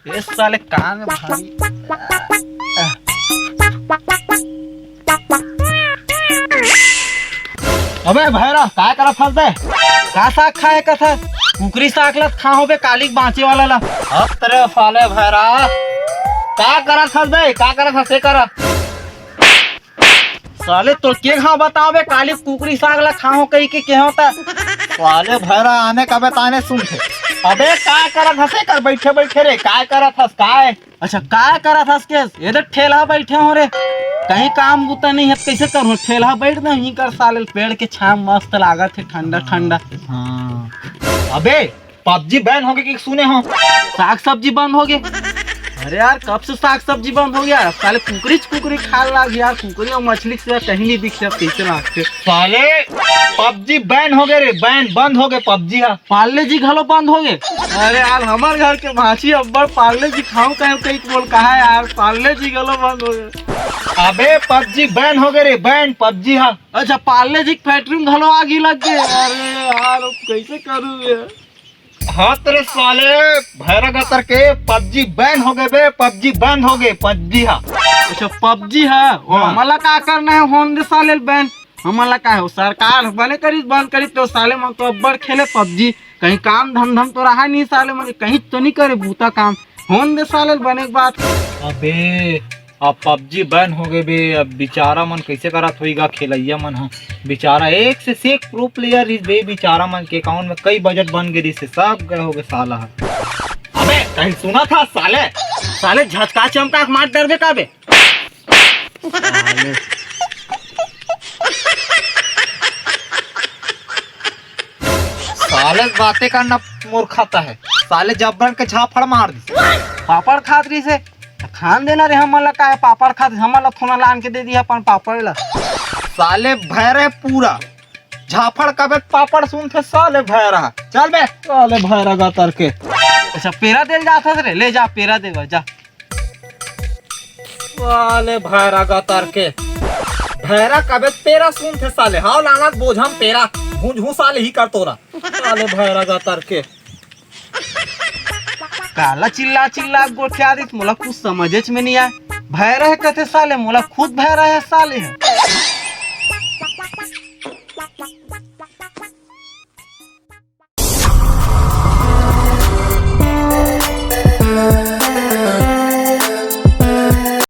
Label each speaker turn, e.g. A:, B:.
A: इस साले कान में भारी। अबे भैरा काय करत हस बे? का साग खाए का था? कुकरी साग लत खाओ बे कालिक बाँचे वाला ला। अब तेरे साले भैरा का करत हस बे? का करत हसे कर? साले तो के खा बताओ बे कालिक कुकरी साग ला खाओ कहीं के होता? साले भैरा आने का बताने सुनते। अबे काय करत हसे कर बैठे बैठे रे काय करत हस काय? अच्छा काय करत हस के? ये तो ठेला बैठे हो रे। कहीं काम बुता नहीं है कैसे करूँ? ठेला बैठ ना ही कर साले पेड़ के छाव मस्त लागत है ठंडा ठंडा। हाँ। अबे पबजी बैन हो गए कि सुने हो? साग सब्जी बंद हो गए। अरे यार कब से साग सब्जी बंद हो गया? साले कुकरी खा लग यार। कुकरी और मछली से कहीं नहीं दिखते कैसे लागते साले। पबजी बैन हो गए रे, बैन बंद हो गए पबजी। हाँ पार्ले जी घलो बंद हो गए। अरे यार हमारे घर के भाषी अब्बर पार्ले जी खाऊं कहीं बोल कहा यार पार्ले जी घलो बंद हो गए। अबे पबजी बैन हो गए रे, बैन पबजी। हाँ अच्छा पार्ले जी फैक्ट्री में घलो आग ही लग गए। अरे यार कैसे करूँ यार? हाँ तेरे साले भैरा गतर के पबजी बैन हो गए बे, पबजी बंद हो गए पबजी। हाँ अच्छा पबजी है वो हमारा का करना है होन दे साले बैन। हमारा का है सरकार बने करी बंद करी तो साले मन तो अब्बड़ खेले पबजी। कहीं काम धंधा तो रहा नहीं साले मन कहीं तो नहीं करे बूता काम होन दे साले बने के बाद। अबे अब पबजी बैन हो गए बे, अब बेचारा मन कैसे करत होईगा खेलैया मन। हाँ बेचारा एक से एक प्रो प्लेयर इस बे बेचारा मन के अकाउंट में कई बजट बन गए से सब गए हो गए साला। अबे कहीं सुना था साले? साले झटका चमका मार डर बे का बे? साले बातें करना मूर्खता है। साले जबरन के झापड़ मार दी पापड़ खातरी से खान देना रे। हमला का है पापड़ खाते हमला थोड़ा लान के दे दिया अपन पापड़ ला। साले भैरे पूरा झापड़ कबे पापड़ सुनते साले भैरा। चल बे साले भैरा गतर के। अच्छा पेरा दे जाता रे ले जा पेरा देगा जा। साले भैरा गतर के भैरा कबे पेरा सुनते साले। हाँ लानत बोझम पेरा भूंझू साले ही कर तोरा साले भैरा गतर के। काला चिल्ला गोठिया दी मोला कुछ समझे में नहीं आए। भैरा है कहते साले मोला खुद भैरा है साले है।